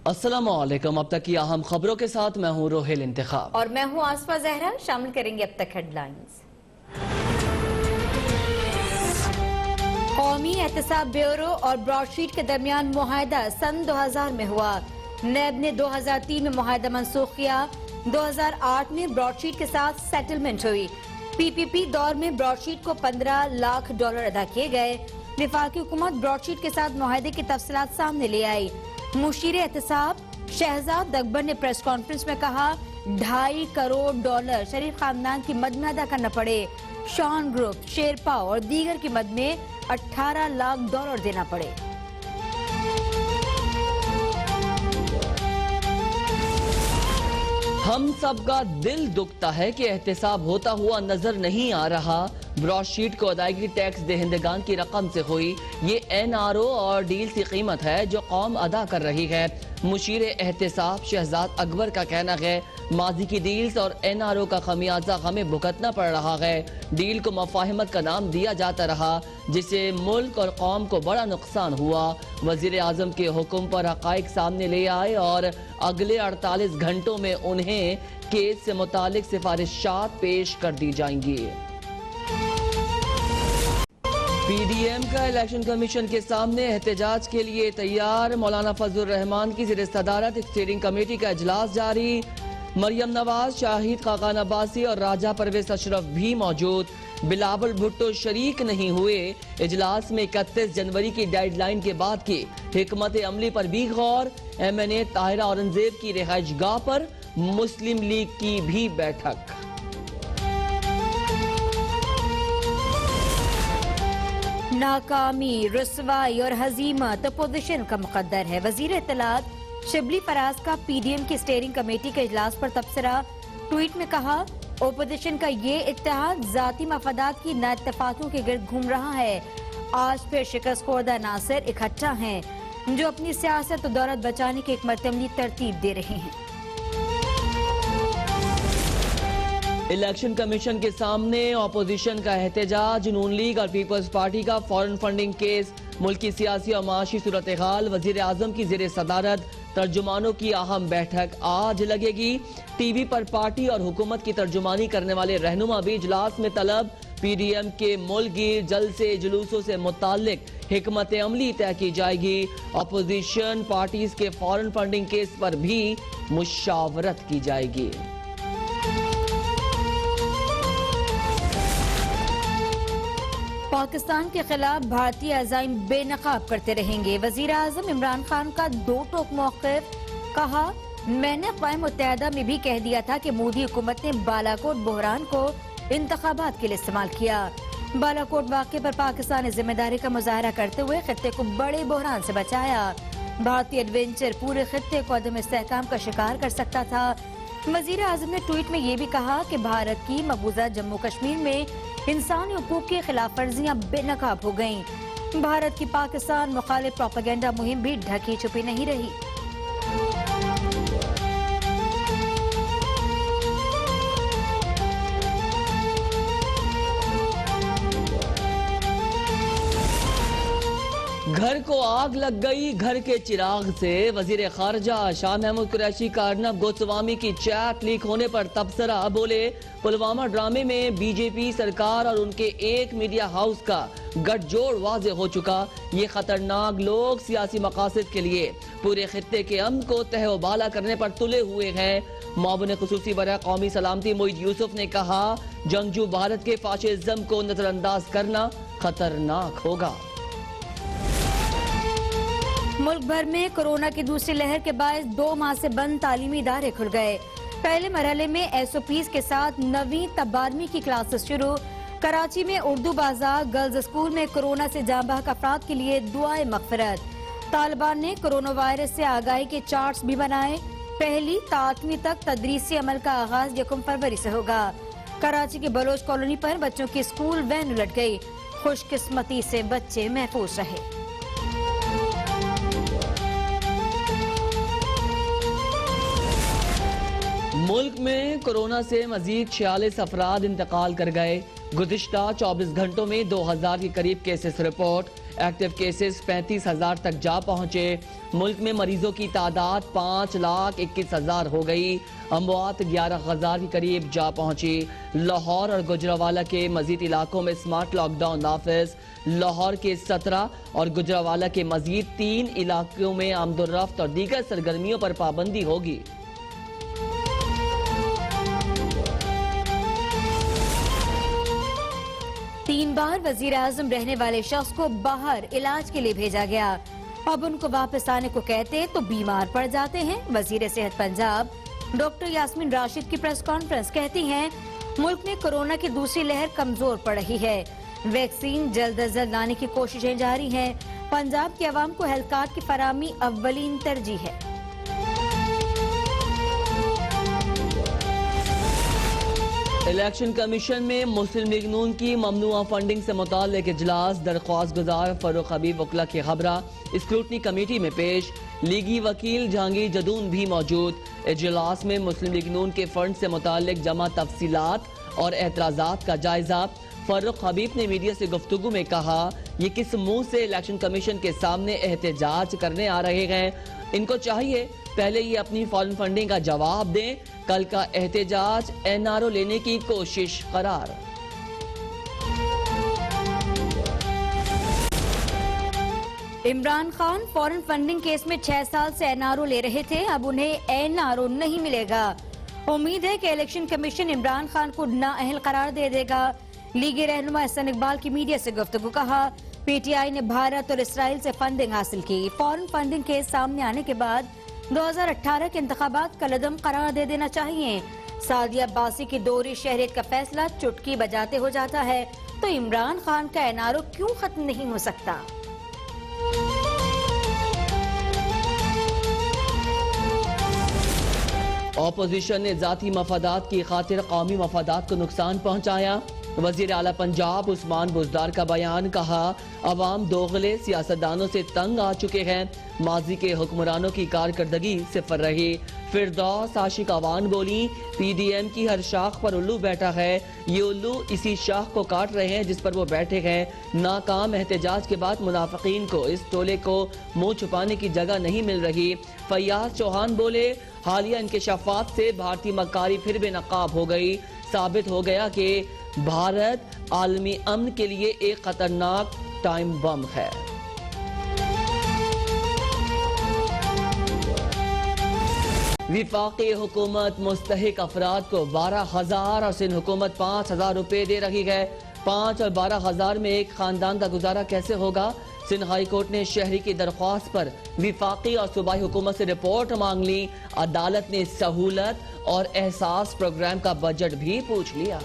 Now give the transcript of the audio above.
अस्सलामुअलैकुम। अब तक की अहम खबरों के साथ मैं हूँ रोहिल इंतखाब और मैं हूँ आसफा जहरा। शामिल करेंगे अब तक हेडलाइंस। कौमी एहतसाब ब्यूरो और ब्रॉडशीट के दरमियान मुआहदा सन 2000 में हुआ। नैब ने 2003 में मुआहदा मनसूख किया। 2008 में ब्रॉडशीट के साथ सेटलमेंट हुई। पीपीपी दौर में ब्रॉडशीट को $15 लाख अदा किए गए। वफाकी हुकूमत ब्रॉडशीट के साथ मुआहदे की तफसीलात सामने ले आई। मुशीर एहतसाब शहजाद अकबर ने प्रेस कॉन्फ्रेंस में कहा, $2.5 करोड़ शरीफ खानदान की मद में अदा करना पड़े। शॉन ग्रुप, शेरपा और दीगर की मद में $18 लाख देना पड़े। हम सबका दिल दुखता है कि एहतसाब होता हुआ नजर नहीं आ रहा। ब्रॉडशीट को अदायगी टैक्स देहिंदगान की रकम से हुई। ये एनआरओ और डील्स की कीमत है जो कौम अदा कर रही है। मुशीर एहतसाब शहजाद अकबर का कहना है, माजी की डील्स और एनआरओ का खमियाजा हमें भुगतना पड़ रहा है। डील को मफाहिमत का नाम दिया जाता रहा, जिससे मुल्क और कौम को बड़ा नुकसान हुआ। वजीर आजम के हुक्म पर हकाइक सामने ले आए और अगले 48 घंटों में उन्हें केस से मुतालिक सिफारिशात पेश कर दी जाएंगी। पीडीएम का इलेक्शन कमीशन के सामने एहतजाज के लिए तैयार। मौलाना फजलुर रहमान की ज़ेर सदारत स्टीयरिंग कमेटी का इजलास जारी। मरियम नवाज, शाहिद खाकान अब्बासी और राजा परवेज अशरफ भी मौजूद। बिलावल भुट्टो शरीक नहीं हुए। इजलास में 31 जनवरी की डेडलाइन के बाद की हिकमत अमली पर भी गौर। MNA ताहिरा औरंगजेब की रिहाइश गाह पर मुस्लिम लीग की भी बैठक। नाकामी, रुसवाई और हजीमत अपोजिशन का मुकद्दर है। वजीर इत्तलात शिबली फराज का पीडीएम की स्टीयरिंग कमेटी के इजलास पर तबसरा। ट्वीट में कहा, ओपोजिशन का ये इत्तेहाद जाती मफादात की नाइत्तेफाकियों के गिर्द घूम रहा है। आज फिर शिकस्त खुर्दा नासिर इकट्ठा हैं जो अपनी सियासत और दौलत बचाने की एक मरतबली तरतीब दे रहे हैं। इलेक्शन कमीशन के सामने ऑपोजिशन का एहतजाज। नून लीग और पीपल्स पार्टी का फॉरेन फंडिंग केस। मुल्की सियासी और माशी सूरत हाल। वजीर आजम की ज़ेर सदारत तर्जुमानों की अहम बैठक आज लगेगी। टीवी पर पार्टी और हुकूमत की तर्जुमानी करने वाले रहनुमा भी इजलास में तलब। पीडीएम के मुल्कगीर जलसे जुलूसों से मुताल्लिक हिकमत अमली तय की जाएगी। अपोजिशन पार्टीज के फॉरेन फंडिंग केस पर भी मुशावरत की जाएगी। पाकिस्तान के खिलाफ भारतीय अज़ाइम बेनकाब करते रहेंगे। वजीर आजम इमरान खान का दो टोक मौक़िफ़। कहा, मैंने अक़वाम मुत्तहिदा में भी कह दिया था कि मोदी हुकूमत ने बालाकोट बहरान को इंतखाबात के लिए इस्तेमाल किया। बालाकोट वाक़े पर पाकिस्तान ने जिम्मेदारी का मुजाहरा करते हुए खित्ते को बड़े बहरान से बचाया। भारतीय एडवेंचर पूरे खित्ते को अदम इस्तेहकाम का शिकार कर सकता था। वजीर आजम ने ट्वीट में ये भी कहा कि भारत की मकबूजा जम्मू कश्मीर में इंसानी हुकूक की खिलाफ वर्जियां बेनकाब हो गईं। भारत की पाकिस्तान मुखालिफ प्रोपेगेंडा मुहिम भी ढकी छुपी नहीं रही। घर को आग लग गई घर के चिराग से। वजीर खारजा शाह महमूद कुरैशी का अर्नब गोस्वामी की चैट लीक होने पर तबसरा। बोले, पुलवामा ड्रामे में बीजेपी सरकार और उनके एक मीडिया हाउस का गठजोड़ वाज़ेह हो चुका। ये खतरनाक लोग सियासी मकासद के लिए पूरे खित्ते के अमन को तहबाला करने पर तुले हुए हैं। मुआविन खुसूसी बराए कौमी सलामती मोईद यूसुफ ने कहा, जंगजू भारत के फाशिज्म को नजरअंदाज करना खतरनाक होगा। मुल्क भर में कोरोना की दूसरी लहर के बाद 2 माह से बंद तालीमी इदारे खुल गए। पहले मरहले में SOPs के साथ 9वीं तब 12वीं की क्लासेस शुरू। कराची में उर्दू बाजार गर्ल्स स्कूल में कोरोना से जाँ बहक अफराद के लिए दुआए मगफिरत। तालिबान ने कोरोना वायरस से आगाही के चार्ट्स भी बनाए। पहली ता 8वीं तक तदरीसी अमल का आगाज 1 फरवरी से होगा। कराची के बलोच कॉलोनी पर बच्चों की स्कूल वैन उलट गई। खुशकिस्मती से बच्चे महफूज रहे। मुल्क में कोरोना से मजीद 46 अफराद इंतकाल कर गए। गुज़िश्ता 24 घंटों में 2000 के करीब केसेस रिपोर्ट। एक्टिव केसेस 35,000 तक जा पहुंचे। मुल्क में मरीजों की तादाद 5,21,000 हो गई। अमवात 11,000 के करीब जा पहुंची। लाहौर और गुजरावाला के मजीद इलाकों में स्मार्ट लॉकडाउन नाफिज। लाहौर के 17 और गुजरावाला के मजीद 3 इलाकों में आमदोरफ्त और दीगर सरगर्मियों पर पाबंदी होगी। तीन बार वजीर आजम रहने वाले शख्स को बाहर इलाज के लिए भेजा गया। अब उनको वापस आने को कहते तो बीमार पड़ जाते हैं। वजीर सेहत पंजाब डॉक्टर यास्मीन राशिद की प्रेस कॉन्फ्रेंस कहती हैं, मुल्क में कोरोना की दूसरी लहर कमजोर पड़ रही है। वैक्सीन जल्द अज जल्द लाने की कोशिशें जारी हैं। पंजाब के अवाम को हेल्थ कार्ड की फराहमी अव्वलीन तरजीह है। इलेक्शन कमीशन में मुस्लिम लीग नून की ममनुआ फंडिंग से मुताल्लिक इजलास। दरख्वास्त गुजार फरूख हबीब वकला की खबरा स्क्रूटनी कमेटी में पेश। लीगी वकील जहांगीर जदून भी मौजूद। इजलास में मुस्लिम लीग नून के फंड से मुताल्लिक जमा तफसीलात और एतराजात का जायजा। फरूख हबीब ने मीडिया से गुफ्तगू में कहा, ये किस मुंह से इलेक्शन कमीशन के सामने एहतजाज करने आ रहे हैं। इनको चाहिए पहले ये अपनी फॉरेन फंडिंग का जवाब दें। कल का एहतजाज एनआरओ लेने की कोशिश करार। Imran Khan foreign funding case में 6 साल से एनआरओ ले रहे थे। अब उन्हें एनआरओ नहीं मिलेगा। उम्मीद है कि इलेक्शन कमीशन इमरान खान को नाअहल करार दे देगा। लीगी रहनुमा एहसन इकबाल की मीडिया से गुफ्तगू कहा, पीटीआई ने भारत और इसराइल से फंडिंग हासिल की। फॉरेन फंडिंग केस सामने आने के बाद 2018 के इंतखाबात का कलदम करार दे देना चाहिए। सादिया अब्बासी की दोहरी शहरियत का फैसला चुटकी बजाते हो जाता है, तो इमरान खान का एनआरओ क्यों खत्म नहीं हो सकता। ऑपोजिशन ने जाती मफादात की खातिर कौमी मफादात को नुकसान पहुंचाया। वजीर आला पंजाब उस्मान बुजदार का बयान, कहा अवाम दोगले सियासतदानों से तंग आ चुके हैं। माजी के हुक्मरानों की कारकर्दगी सिफर रही। फिरदौस आशिक अवान बोली, पीडीएम की हर शाख पर उल्लू बैठा है। ये उल्लू इसी शाख को काट रहे हैं जिस पर वो बैठे हैं। नाकाम एहतजाज के बाद मुनाफिकीन को इस टोले को मुंह छुपाने की जगह नहीं मिल रही। फैयाज चौहान बोले, हालिया इंकशाफात से भारतीय मक्कारी फिर बेनकाब हो गई। साबित हो गया कि भारत आलमी अमन के लिए एक खतरनाक टाइम बम है। विफाकी हुकूमत मुस्तहिक अफराद को 12,000 और सिंध हुकूमत 5,000 रुपए दे रही है। 5 और 12,000 में एक खानदान का गुजारा कैसे होगा। सिंध हाई कोर्ट ने शहरी की दरख्वास्त पर विफाकी और सूबाई हुकूमत से रिपोर्ट मांग ली। अदालत ने सहूलत और एहसास प्रोग्राम का बजट भी पूछ लिया।